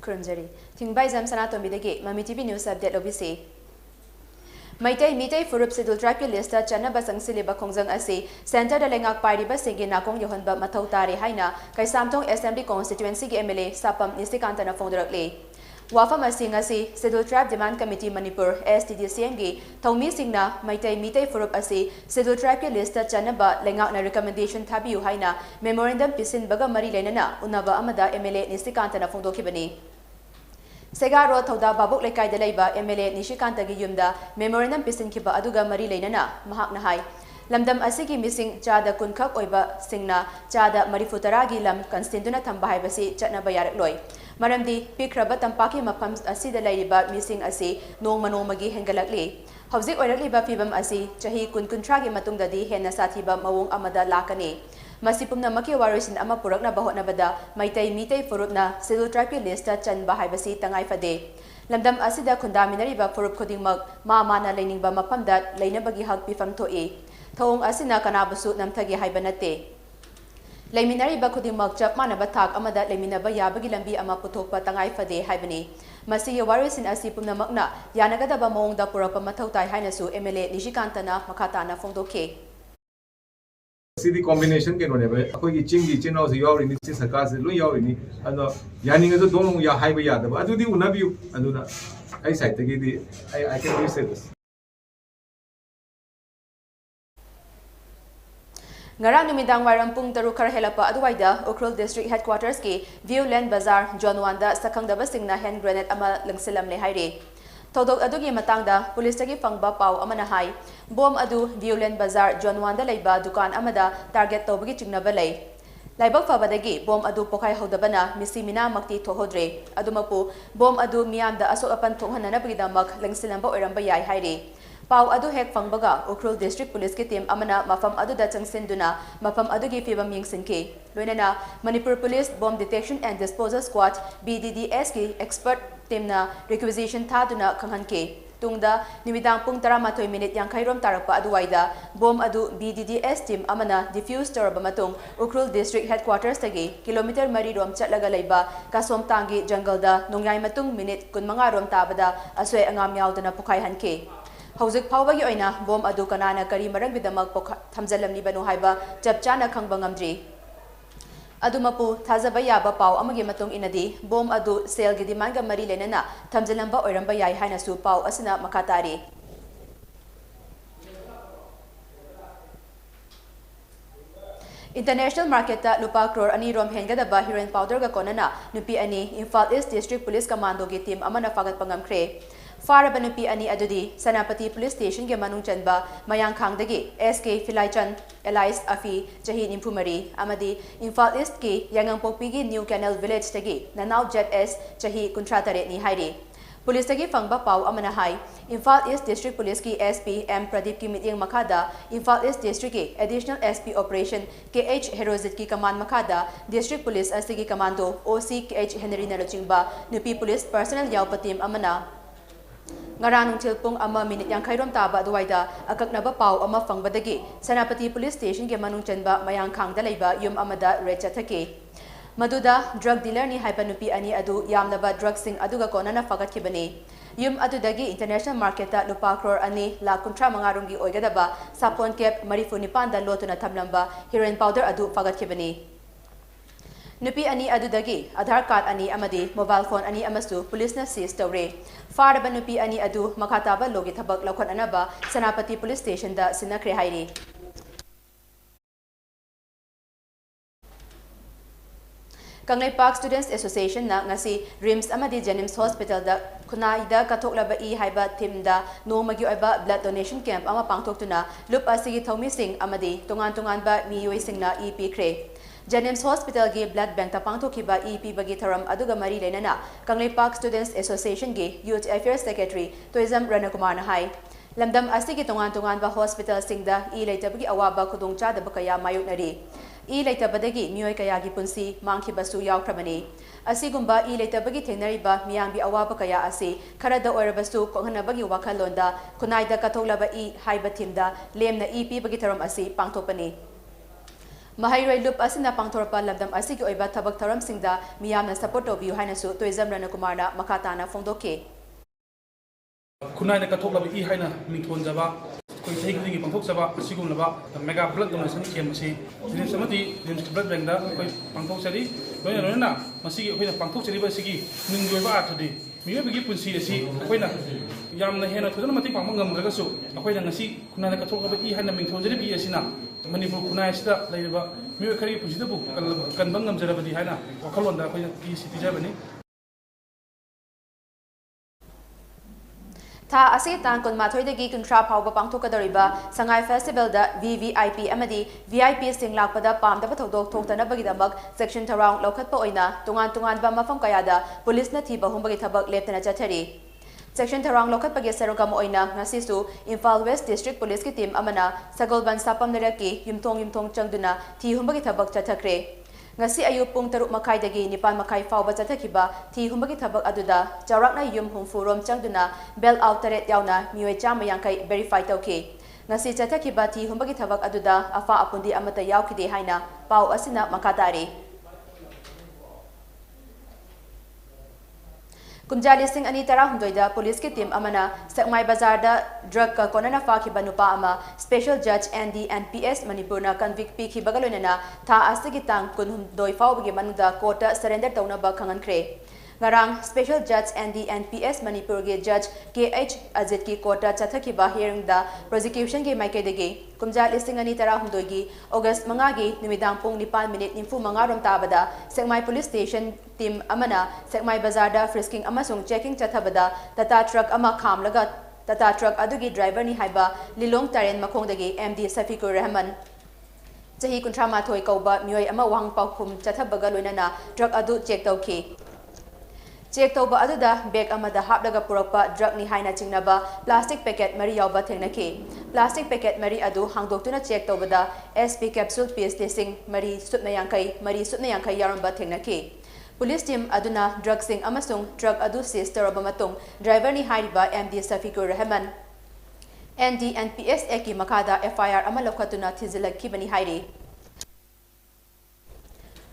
Kurumjari. THINGBAIJAM SANATOMBI MAMI TV News Update Lobisi. Maitai Mitai Furup Sidul Tribe Lista Chanaba Sangsiliba Kongjang Asi, Center the Lengak Pariba Singi Nakong Yohanba Matautari Haina, Kaisamtong Assembly Constituency MLA Sapam Nistikantana Fondarakli. Wafam Asing Asi, Sidul Tribe Demand Committee Manipur, STDCMG, Tomi Singna, Maitai Mitai Furup Asi, Sidul Tribe Lista Chanaba Lengak na recommendation Tabiu Haina, Memorandum Pisin Baga Mari Lenana, Unaba Amada MLA Nistikantana Fondokibani. Segaro Thoda Babuk Lekai Delaiba MLA Nishikanta Giyumda Memorandum Pisin Kiba Aduga Mari Lenana Mahak Nahai Lamdam Asigi missing Chada Kunkak Oiba Singna Chada Marifutaragi Lam Constantuna Tambahai Basi Chatna Bayarak Loy Maramdi Pikraba Tampaki Mapam Asida Laiba missing Asi No Manomagi Hengalakli Hauzik Oirakliba Fibam Asi Chahi Kuntragi Matungdadi Hena Satiba Mawung Amada Lakani Masipum na maki warisin ama purak na bahot na bada Maitai Mitai Furup na Sidul Tribe Lista Chan Bahay Basi Tangay Fade Lamdam Asida Kundaminari ba Furup Kuding Mag Mama na Laining ba Mapamdat Laina Bagi Hag Pifam Toe Taong Asina Kanabusu Nam Tagi Haybanate Laiminari ba Kuding Mag Chap Mana Batag Amada Laimina ba Yabagi Lambi Ama Putok pa Tangay Fade Haybani Masi warisin Asipum na Magna Yanagada ba Maong da Purap Matautay Hainasu MLA Nishikanta na Makatana Fongdoke City combination के नोने पे अकोई की चिंगी चिन्ह से यावरी निश्चित सरकार से लो यावरी नी अनो यानी के तो दोनों या हाई बयाद है अदुदी उन्ना भी अदुना ऐ साइड तक ये I can really say this Ngarang numidang waram pung taru khar helapa aduwaida Ukrul District Headquarters ki Viewland Bazaar John Wanda sakangdaba singna hand grenade ama langsilam le haire Todok adugi matangda police tagi fangba pau amana hai bom adu Viewland Bazaar John Wanda leiba dukan amada target tobagi chignaba lei laibak fabadagi bom adu pokai hodabana misimina makti thohodre adumapu bom adu miamda asok apan thonghanana bagidamak langsilamba oiramba yai haire pau adu hek fangbaga Ukrul District Police ki team amana mafam adu da changsinduna mafam adu gi fibam yingsinke loinana Manipur Police Bomb Detection and Disposal Squad BDDS ki expert team na requisition thaduna khanghanke tungda nimidang pung 13 minute yang khairom tarakpa aduwaida bom adu BDDS team amana diffuse torba matung Ukrul District Headquarters tagi kilometer mari rom chatlaga leiba kasom tangi jungle da nongyai matung minute kun manga rom tabada asoi angam yaudana pukai hanke Hauzik Pawagi oina bom adu kanana kari marang bidamak thamjalamni banu haiba chapchana khangba ngamdri Adumapu thazaba yaba pau amagi matung inadi bom adu sale gi demand ga mari lenana thamjalamba oiramba yai haina su pau asina makatari International market ta lupa crore ani rom henga da ba heroin powder ga konana nupi ani Imphal East District Police Commando gi team amana fagat pangamkhre Faraba nupi ani adudi Sanapati Police Station ge manung chanba mayang khangdagi SK Philaichan Elias Afi Chahi Nimpumari Amadi Imphal East ki Yangangpokpi gi New Canal Village tagi Nanau Jet S Chahi Kuntratare ni hairi Police tagi fangba pau amana hai Imphal East District Police ki SP M Pradeep ki mityang makada Imphal East District ki Additional SP Operation KH Herozit ki command makada District Police asigi commando OC KH Henry Narochingba nupi police personnel yaw patim amana Ngaranung tilpung ama minute yang khairom taba duwaida akaknaba pau ama fangbadagi Sanapati Police Station ge manung chanba mayang khangda leiba yum amada recha thake Maduda drug dealer ni haipanupi ani adu yamnaba drug sing aduga konana fagat kibani yum adudagi international market ta lupa crore ani la kuntra mangarungi oigadaba sapon cap marifu nipanda lotuna thamlamba heroin powder adu fagat kibani Nupi ani adudagi Aadhaar card ani amadi mobile phone ani amasu police na seize tawre faraba nupi ani adu makataba logi thabak lakhon anaba Sanapati Police Station da sinakre hairi Kanglai Park Students Association na ngasi RIMS amadi Jenims Hospital da kunaida kathoklaba I haiba team da nomagi oiba blood donation camp ama pangthoktuna lup asigi thomi sing amadi tungan ba miyoi sing na EP kre Jenims Hospital gi blood bank ta pangthokiba EP bagi tharam aduga mari lenana Kanglai Park Students Association gi Youth Affairs Secretary Toizam Ranakumar na hai lamdam asigi tungan ba hospital singda I leitabagi awaba khudongcha da bakaya mayuknari I leitabadagi miyoi kaya gi punsi mangkhibasu yawkhrabani asigumba I leitabagi thenariba miyangbi awaba kaya asi kharada oirabasu konghanabagi wakhalonda kunaida kathoklaba I haiba thimda lemna EP bagi tharam asi pangthopani Mahairoi loop asina pangthorpa labdam asigi oiba thabak tharam singda miyamna support tobiu hainasu toizam rana kumarna makatana fongdoke. Kunai na kathok labi I haina mingthon jaba koi thai kudingi pangthok jaba asigum laba mega blood donation kem asi dinim samati dinim blood bank da koi pangthok chari loina loina masigi hoina pangthok chari ba sigi ningdoi ba athadi miyo bigi punsi asi hoina yamna hena thojana mati pangma ngamdraga su hoina ngasi kunai na kathok labi I haina mingthon jari bi asina manipur kunai sida laiba miyo khari punsi da bu kanbang ngamjarabadi haina wakhalonda hoina I citizabani Tha ase tan kun mathoi dagi kuntra phawba pangthokadariba sangai festival da VVIP amadi VIP sing lakpada pamda pathodok thoktana bagidamak section tharang lokhatpa oina tungan ba mafam kayada police na thiba humbagi thabak leptana chathari section tharang lokhatpagi sarogam oina ngasisu Imphal West District Police ki team amana Sagolban sapam naraki yumthong changduna thi humbagi thabak chathakre ngasi ayu pung taruk makai dagi nipan makai fawba chathakiba thi humbagi thabak aduda chawrakna yum humfurom changduna bell out taret yauna mioi chama yankai verify tauki ngasi chathakiba thi humbagi thabak aduda afa apundi amata yaukide haina pau asina makatari Kunjali Singh Ani Tara Hundoida Police ki team amana Sakmai Bazar da drug ka konana fa ki banupa ama Special Judge NDNPS Manipur na convict pi ki bagalonana tha asigi tang kun doi faw bagi manuda court surrender tawna ba khangan kre ngarang Special Judge NDNPS Manipur ge Judge KH Ajit ki court chathaki ba hearing da prosecution ge maike dege Kunjali Singh Ani Tara Hundoigi August mangagi nimidang pung 9 nimfu mangarom tabada Sakmai Police Station team amana Sakmai Bazar da frisking amasung checking chathabada tata truck ama khamlaga tata truck adugi driver ni haiba lilong taren makhongdagi MD Safikur Rahman chahi kuntra mathoi kauba mioi ama wang paukhum chathabaga loinana truck adu check tauki check tauba aduda bag amada hapdaga purakpa drug ni haina chingnaba plastic packet mari yawba thengnaki plastic packet mari adu hangdoktuna check taubada SP capsule piece testing mari sutna yankai yaramba thengnaki Police team aduna drug sing amasung drug adu seize taraba matung driver ni hariba MD Safikur Rahman NDNPS eki makada FIR ama lokhatuna thizilakki bani hairi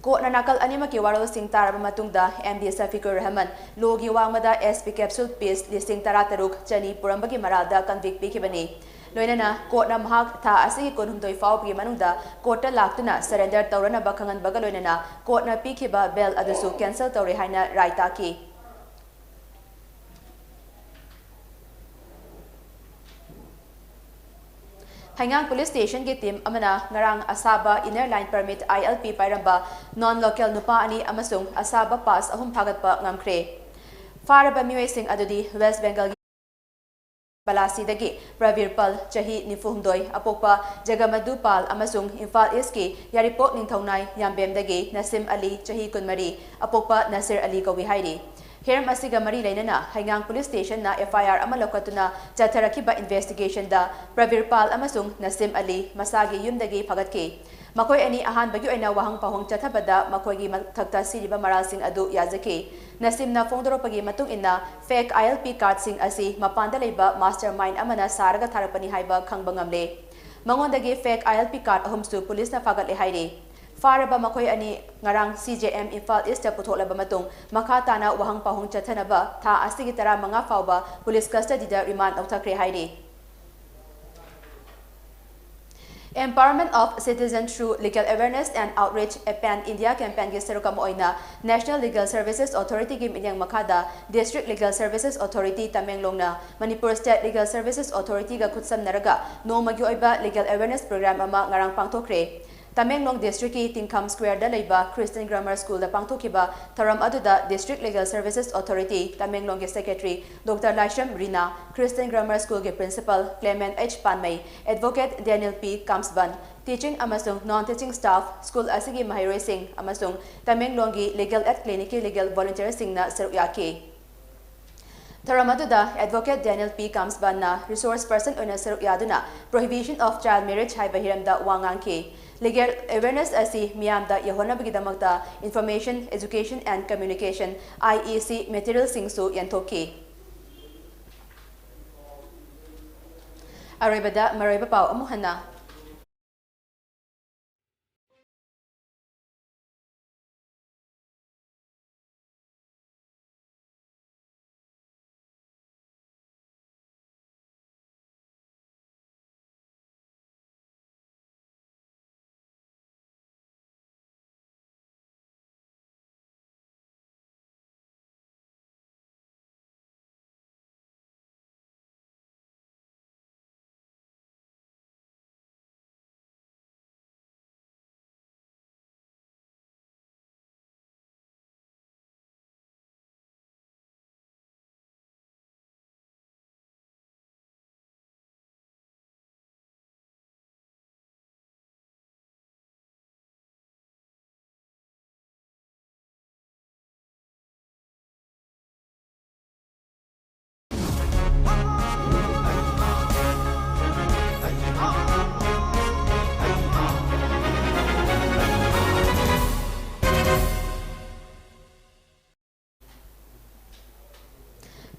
Ko nanakal anima ki waro sing taraba matungda MD Safikur Rahman logi wangmada SP capsule piece listing tarataruk chani purambagi maralda convict pikibani loinana court na mahak tha asigi konhumdoi fawbi manungda court laktuna surrender tawrana bakhangan baga loinana court na pikhiba bail adusu cancel tawre haina raita ki Hangang Police Station ki team amana ngarang Asaba inner line permit ILP pairamba non local nupa ani amasung Asaba pass ahum phagatpa ngamkre faraba miwei sing adudi West Bengal Balasi dagi Pravir Pal chahi nifuhumdoi apokpa Jagamadu Pal amasung Imphal East ki Yaripok ningthaunai Yambem dagi Nasim Ali chahi kunmari apokpa Nasir Ali kawi hairi Heram asiga mari lainana Hangang Police Station na FIR ama lokatuna chatharakiba investigation da Pravir Pal amasung Nasim Ali masagi yumdagi phagatki makoi ani ahan bagi oina wahang pahong chathabada makoi gi thakta siriba maralsing adu yazaki Nasim na fongdoropagi matung inna fake ILP card sing asi mapanda leiba mastermind amana saraga tharapani haiba khangbangamle mangondagi fake ILP card ahumsu police na fagatle hairi faraba makoi ani ngarang CJM Imphal East putholaba matung makatana wahang pahong chathanaba tha asigi tara manga fawba police custody da remand authakre hairi Empowerment of Citizens through Legal Awareness and Outreach Pan India campaign gi serukam oina National Legal Services Authority gi minyang makada District Legal Services Authority Tamenglong na Manipur State Legal Services Authority ga khutsam naraga nomagi oiba legal awareness program ama ngarang pangthokre Tamenglong District ki Tingkham Square da leiba Christian Grammar School da pangthokiba tharam aduda District Legal Services Authority Tamenglong ge Secretary Dr. Lasham Rina Christian Grammar School ge Principal Clement H Panmay Advocate Daniel P Kamsban Teaching amasung non-teaching staff school asigi mahiroi sing amasung Tamenglong gi Legal at Clinic Legal Volunteer sing na seruyaki Tharamaduda Advocate Daniel P Kamsban na resource person oina seruyaduna prohibition of child marriage haiba hiramda wangangki Legal awareness asi miyamda yahona bagidamakta information education and communication IEC material singsu yantoki Aribada maraiba pau amuhana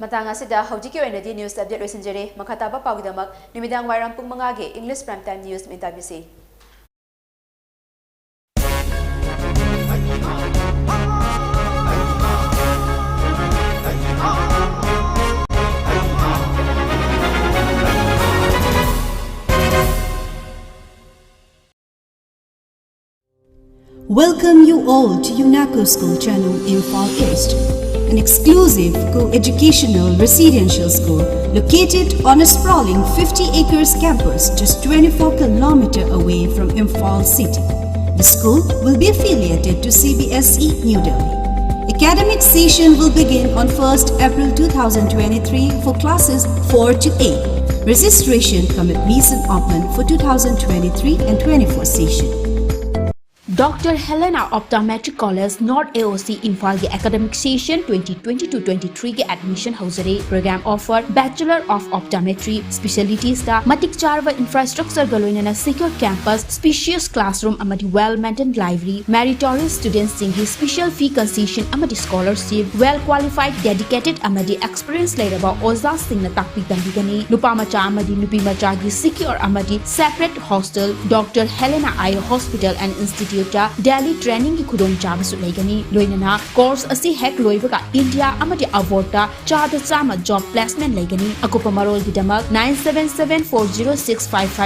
Matang asida hojiki oinadi news update loisinjere makhataba pawgidamak nimidang wairam pung 5 ge English Prime Time News mintabisi. Welcome you all to UNACO School Channel Imphal East, an exclusive co-educational residential school located on a sprawling 50 acres campus just 24 km away from Imphal city. The school will be affiliated to CBSE New Delhi. Academic session will begin on 1st April 2023 for classes 4 to 8. Registration commence and open for 2023 and 24 session. Dr. Helena Optometric College North AOC Imphal के academic session 2022-23 के admission हाउसरे program offer Bachelor of Optometry specialties दा मतिक चारवा infrastructure गलोइनना secure campus spacious classroom अमदी well maintained library meritorious students सिंगी special fee concession अमदी scholarship well qualified dedicated अमदी experience लेरबा ओजा सिंगना ताकपी तंबीगनी नुपा मचा अमदी नुपी मचा की secure अमदी separate hostel Dr. Helena Eye Hospital and Institute Delhi training की खुदों चाबसु लेगनी लोइनना course असी हेक लोइबका India अमदी अवॉर्डा चाद Chama job placement लेगनी अकुपा Marol की दमक 97740655